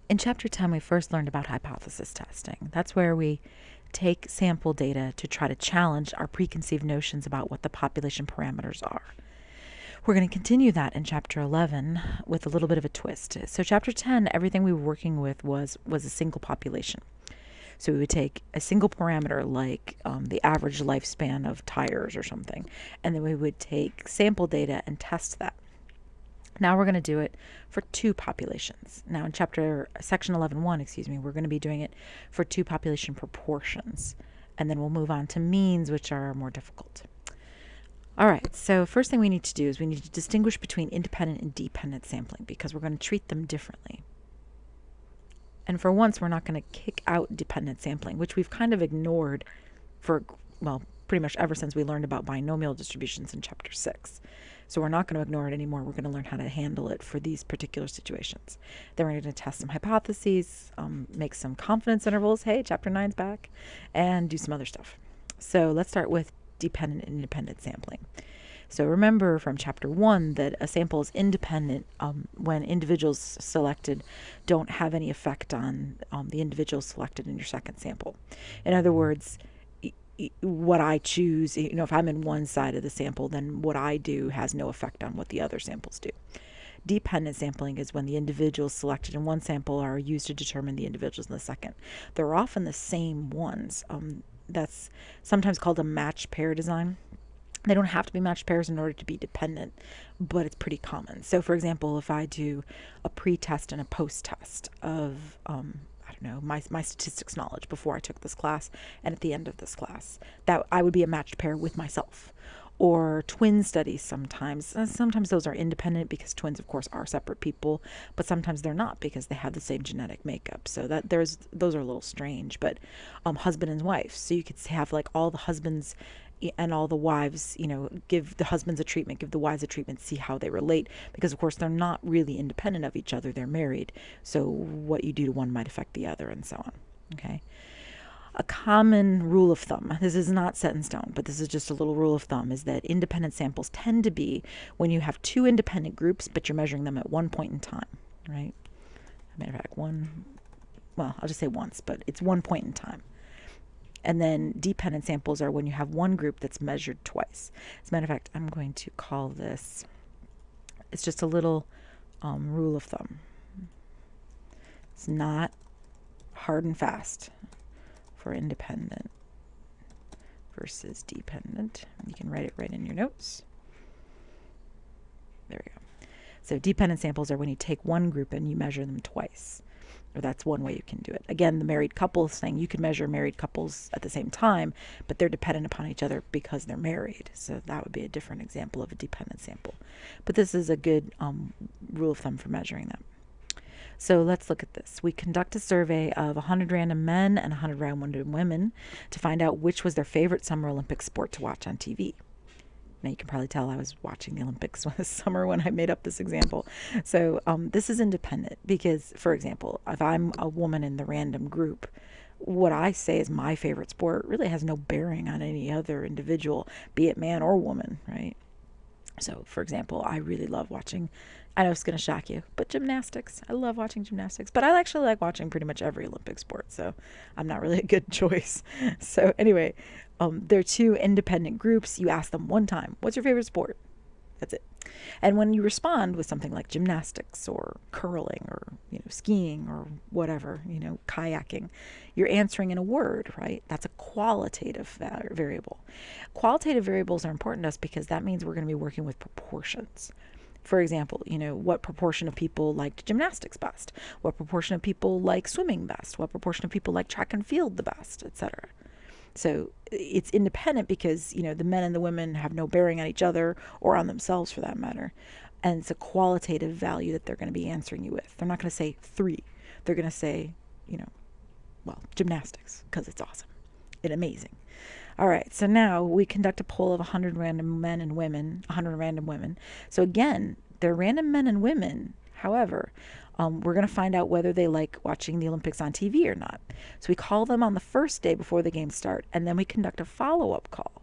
In Chapter 10, we first learned about hypothesis testing. That's where we take sample data to try to challenge our preconceived notions about what the population parameters are. We're going to continue that in Chapter 11 with a little bit of a twist. So Chapter 10, everything we were working with was a single population. So we would take a single parameter like the average lifespan of tires or something, and then we would take sample data and test that. Now we're going to do it for two populations. Now in section 11.1, we're going to be doing it for two population proportions. And then we'll move on to means, which are more difficult. All right, so first thing we need to do is we need to distinguish between independent and dependent sampling because we're going to treat them differently. And for once, we're not going to kick out dependent sampling, which we've kind of ignored for, well, pretty much ever since we learned about binomial distributions in Chapter 6. So we're not going to ignore it anymore. We're going to learn how to handle it for these particular situations. Then we're going to test some hypotheses, make some confidence intervals. Hey, Chapter 9's back. And do some other stuff. So let's start with dependent and independent sampling. So remember from Chapter 1 that a sample is independent when individuals selected don't have any effect on the individuals selected in your second sample. In other words, what I choose, if I'm in one side of the sample, then what I do has no effect on what the other samples do. Dependent sampling is when the individuals selected in one sample are used to determine the individuals in the second. They're often the same ones. That's sometimes called a matched pair design. They don't have to be matched pairs in order to be dependent, but it's pretty common. So for example, if I do a pre-test and a post-test of my statistics knowledge before I took this class and at the end of this class, that I would be a matched pair with myself. Or twin studies sometimes. Sometimes those are independent because twins, of course, are separate people, but sometimes they're not because they have the same genetic makeup. So those are a little strange. But husband and wife. So you could have like all the husbands and all the wives, give the husbands a treatment, give the wives a treatment, see how they relate. Because, of course, they're not really independent of each other. They're married. So what you do to one might affect the other and so on. Okay. A common rule of thumb, this is not set in stone, but this is just a little rule of thumb, is that independent samples tend to be when you have two independent groups, but you're measuring them at one point in time, right? As a matter of fact, I'll just say once, but it's one point in time. And then dependent samples are when you have one group that's measured twice. As a matter of fact, I'm going to call this, it's just a little rule of thumb. It's not hard and fast for independent versus dependent. You can write it right in your notes. There we go. So dependent samples are when you take one group and you measure them twice. Or that's one way you can do it. Again, the married couples thing, you can measure married couples at the same time, but they're dependent upon each other because they're married. So that would be a different example of a dependent sample. But this is a good rule of thumb for measuring them. So let's look at this. We conduct a survey of 100 random men and 100 random women to find out which was their favorite Summer Olympic sport to watch on TV. Now you can probably tell I was watching the Olympics this summer when I made up this example. So this is independent because, for example, if I'm a woman in the random group, what I say is my favorite sport really has no bearing on any other individual, be it man or woman, right? So, for example, I really love watching, I know it's going to shock you, but gymnastics. I love watching gymnastics, but I actually like watching pretty much every Olympic sport, so I'm not really a good choice. So anyway, there are two independent groups. You ask them one time, what's your favorite sport? That's it. And when you respond with something like gymnastics or curling or skiing or whatever, kayaking, you're answering in a word, right? That's a qualitative variable. Qualitative variables are important to us because that means we're going to be working with proportions. For example, what proportion of people liked gymnastics best? What proportion of people like swimming best? What proportion of people like track and field the best, etc. So it's independent because, the men and the women have no bearing on each other or on themselves for that matter. And it's a qualitative value that they're going to be answering you with. They're not going to say 3. They're going to say, gymnastics because it's awesome and amazing. All right, so now we conduct a poll of 100 random men and women, 100 random women. So again, they're random men and women. However, we're going to find out whether they like watching the Olympics on TV or not. So we call them on the first day before the games start, and then we conduct a follow-up call.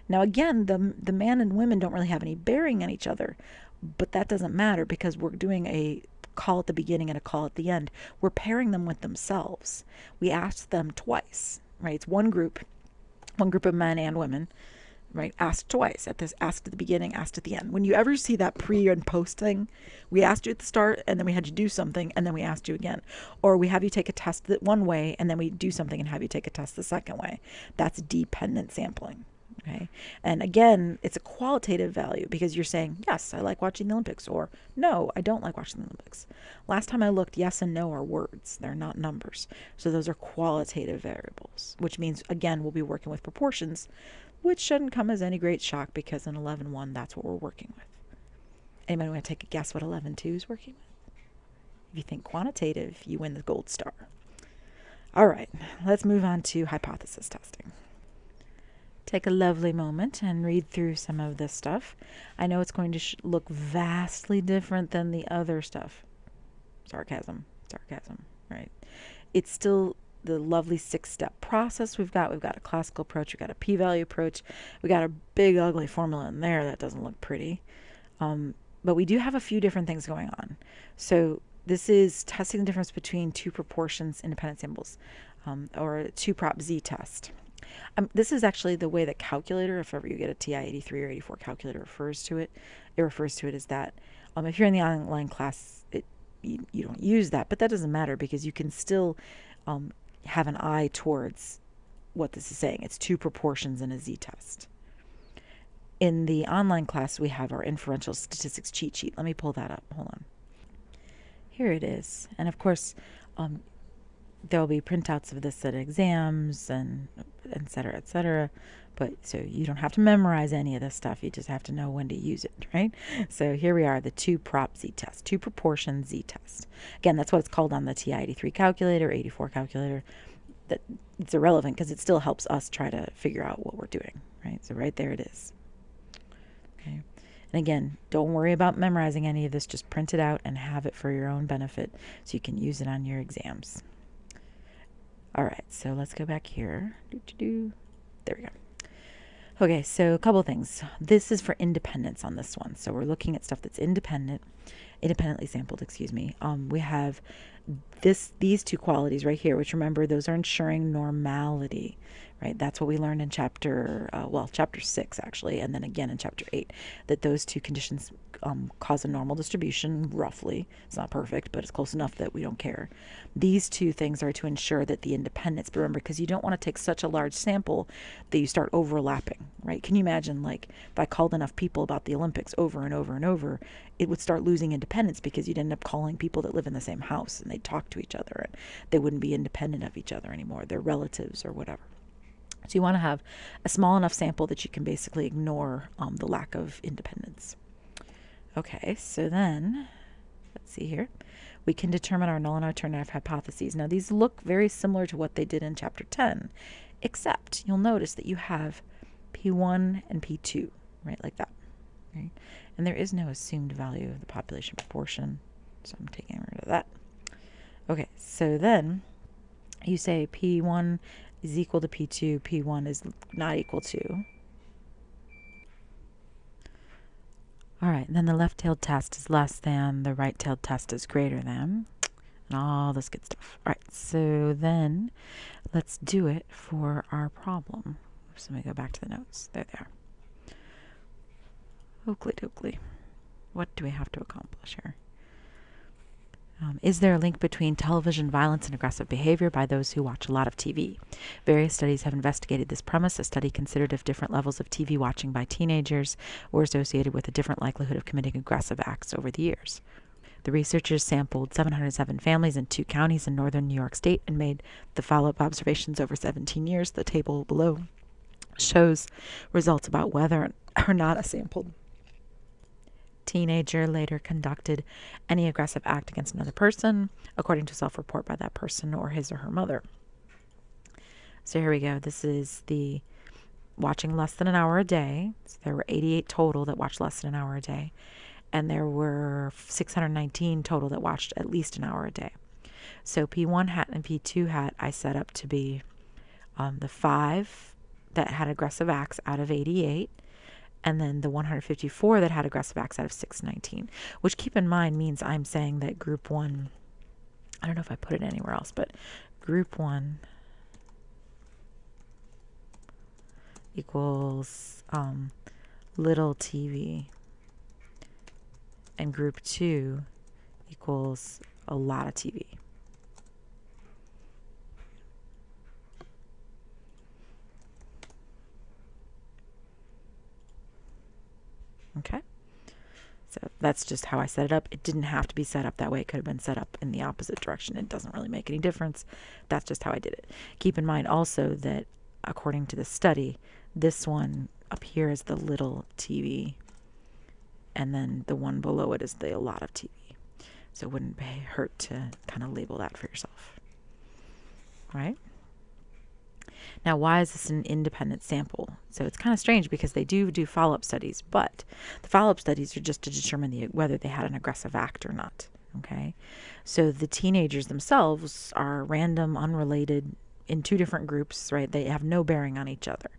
Now again, the man and women don't really have any bearing on each other, but that doesn't matter because we're doing a call at the beginning and a call at the end. We're pairing them with themselves. We asked them twice, right? It's one group of men and women, right? Asked twice, asked at the beginning, asked at the end. When you ever see that pre and post thing, we asked you at the start and then we had you do something and then we asked you again. Or we have you take a test one way and then we do something and have you take a test the second way. That's dependent sampling. Okay. And again, it's a qualitative value because you're saying, yes, I like watching the Olympics, or no, I don't like watching the Olympics. Last time I looked, yes and no are words. They're not numbers. So those are qualitative variables, which means, again, we'll be working with proportions, which shouldn't come as any great shock because in 11.1, that's what we're working with. Anybody want to take a guess what 11.2 is working with? If you think quantitative, you win the gold star. All right, let's move on to hypothesis testing. Take a lovely moment and read through some of this stuff. I know it's going to look vastly different than the other stuff. Sarcasm, right? It's still the lovely 6-step process we've got. We've got a classical approach. We've got a p-value approach. We got a big, ugly formula in there that doesn't look pretty. But we do have a few different things going on. So this is testing the difference between two proportions independent samples, or a 2-prop Z test. This is actually the way the calculator, if ever you get a TI-83 or 84 calculator, refers to it. It refers to it as that. If you're in the online class, you don't use that, but that doesn't matter because you can still have an eye towards what this is saying. It's two proportions in a Z-test. In the online class, we have our inferential statistics cheat sheet. Let me pull that up. Hold on. Here it is. And of course, there will be printouts of this at exams and et cetera, et cetera. But so you don't have to memorize any of this stuff. You just have to know when to use it, right? So here we are, the 2-prop Z-test, 2-proportion Z-test. Again, that's what it's called on the TI-83 calculator, 84 calculator. That it's irrelevant because it still helps us try to figure out what we're doing, right? So right there it is. Okay. And again, don't worry about memorizing any of this. Just print it out and have it for your own benefit so you can use it on your exams. All right, so let's go back here. There we go. Okay, so a couple of things. This is for independence on this one. So we're looking at stuff that's independently sampled, excuse me. We have these two qualities right here, which remember, those are ensuring normality, right? That's what we learned in chapter 6 actually, and then again in chapter 8, that those two conditions cause a normal distribution, roughly. It's not perfect, but it's close enough that we don't care. These two things are to ensure that the independence, but remember, because you don't want to take such a large sample that you start overlapping, right? Can you imagine, like, if I called enough people about the Olympics over and over and over, it would start losing independence because you'd end up calling people that live in the same house and they'd talk to each other and they wouldn't be independent of each other anymore. They're relatives or whatever. So you want to have a small enough sample that you can basically ignore the lack of independence. Okay, so then, let's see here. We can determine our null and alternative hypotheses. Now, these look very similar to what they did in Chapter 10, except you'll notice that you have P1 and P2, right, like that. Right? And there is no assumed value of the population proportion, so I'm taking rid of that. Okay, so then you say P1 is equal to P2, P1 is not equal to. All right, then the left-tailed test is less than, the right-tailed test is greater than, and all this good stuff. All right, so then let's do it for our problem. So let me go back to the notes. There they are. Oakley dokley. What do we have to accomplish here? Is there a link between television violence and aggressive behavior by those who watch a lot of TV? Various studies have investigated this premise. A study considered if different levels of TV watching by teenagers were associated with a different likelihood of committing aggressive acts over the years. The researchers sampled 707 families in 2 counties in northern New York State and made the follow-up observations over 17 years. The table below shows results about whether or not a sampled teenager later conducted any aggressive act against another person, according to self-report by that person or his or her mother. So here we go. This is the watching less than an hour a day. So there were 88 total that watched less than an hour a day, and there were 619 total that watched at least an hour a day. So P1 hat and P2 hat I set up to be the 5 that had aggressive acts out of 88, and then the 154 that had aggressive acts out of 619, which, keep in mind, means I'm saying that group 1, I don't know if I put it anywhere else, but group 1 equals little TV, and group 2 equals a lot of TV. Okay, so that's just how I set it up. It didn't have to be set up that way. It could have been set up in the opposite direction. It doesn't really make any difference. That's just how I did it. Keep in mind also that according to the study, this one up here is the little TV, and then the one below it is the a lot of TV. So it wouldn't hurt to kind of label that for yourself. All right? Now, why is this an independent sample? So it's kind of strange because they do follow-up studies, but the follow-up studies are just to determine whether they had an aggressive act or not. Okay? So the teenagers themselves are random, unrelated, in two different groups, right? They have no bearing on each other.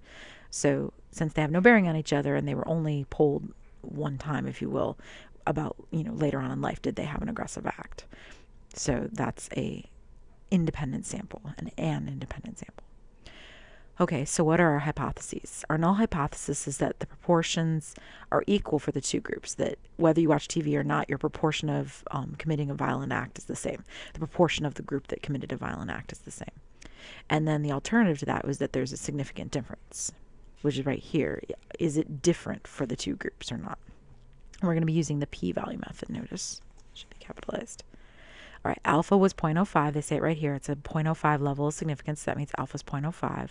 So since they have no bearing on each other and they were only polled one time, if you will, about, later on in life, did they have an aggressive act? So that's a independent sample, an independent sample. Okay, so what are our hypotheses? Our null hypothesis is that the proportions are equal for the two groups, that whether you watch TV or not, your proportion of committing a violent act is the same. The proportion of the group that committed a violent act is the same. And then the alternative to that was that there's a significant difference, which is right here. Is it different for the two groups or not? And we're going to be using the p-value method. Notice it should be capitalized. All right, alpha was 0.05. They say it right here. It's a 0.05 level of significance. So that means alpha is 0.05.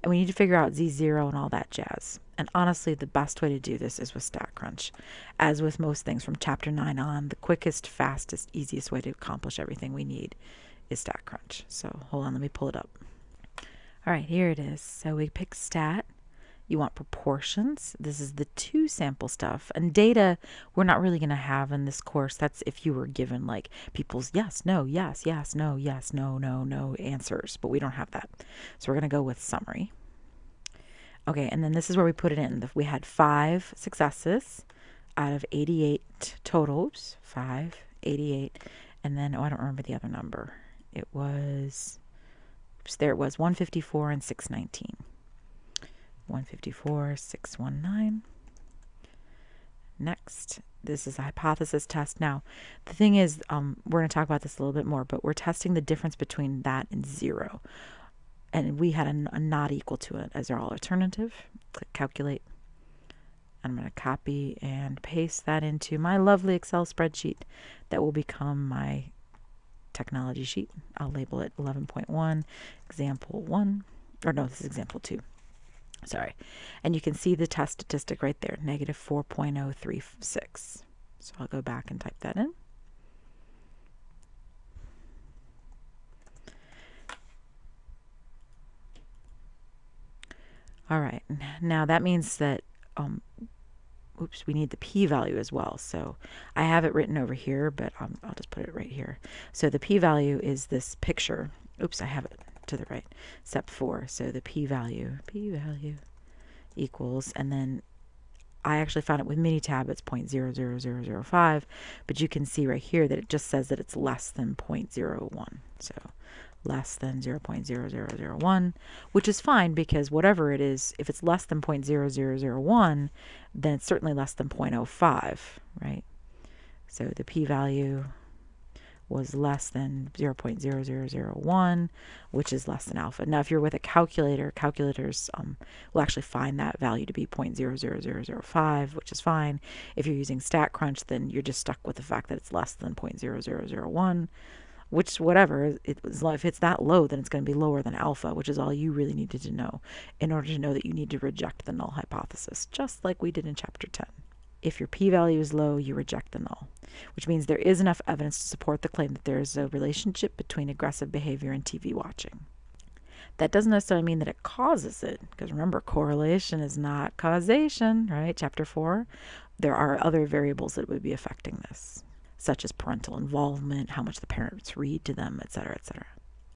And we need to figure out Z0 and all that jazz. And honestly, the best way to do this is with StatCrunch. As with most things from Chapter 9 on, the quickest, fastest, easiest way to accomplish everything we need is StatCrunch. So hold on, let me pull it up. All right, here it is. So we pick stat. You want proportions. This is the 2 sample stuff. And data we're not really going to have in this course. That's if you were given like people's yes, no, yes, yes, no, yes, no, no, no answers. But we don't have that. So we're going to go with summary. Okay, and then this is where we put it in. We had 5 successes out of 88 totals. 5, 88. And then, I don't remember the other number. It was, there it was, 154 and 619. 154, 619. Next, this is a hypothesis test. Now, the thing is, we're going to talk about this a little bit more, but we're testing the difference between that and 0. And we had a not equal to it as our alternative. Click calculate. I'm going to copy and paste that into my lovely Excel spreadsheet that will become my technology sheet. I'll label it 11.1, example 1, or no, this is example 2. Sorry. And you can see the test statistic right there, negative 4.036. So I'll go back and type that in. All right. Now that means that, oops, we need the p-value as well. So I have it written over here, but I'll just put it right here. So the p-value is this picture. Oops, I have it to the right. Step 4. So the p-value equals, and then I actually found it with Minitab, it's 0.00005, but you can see right here that it just says that it's less than 0.01. So less than 0.0001, which is fine because whatever it is, if it's less than 0.0001, then it's certainly less than 0.05, right? So the p-value was less than 0.0001, which is less than alpha. Now, if you're with a calculator, calculators will actually find that value to be 0.00005, which is fine. If you're using StatCrunch, then you're just stuck with the fact that it's less than 0.0001, which, whatever, if it's that low, then it's going to be lower than alpha, which is all you really needed to know in order to know that you need to reject the null hypothesis, just like we did in Chapter 10. If your p-value is low, you reject the null, which means there is enough evidence to support the claim that there is a relationship between aggressive behavior and TV watching. That doesn't necessarily mean that it causes it, because remember, correlation is not causation, right? Chapter 4, there are other variables that would be affecting this, such as parental involvement, how much the parents read to them, etc., etc.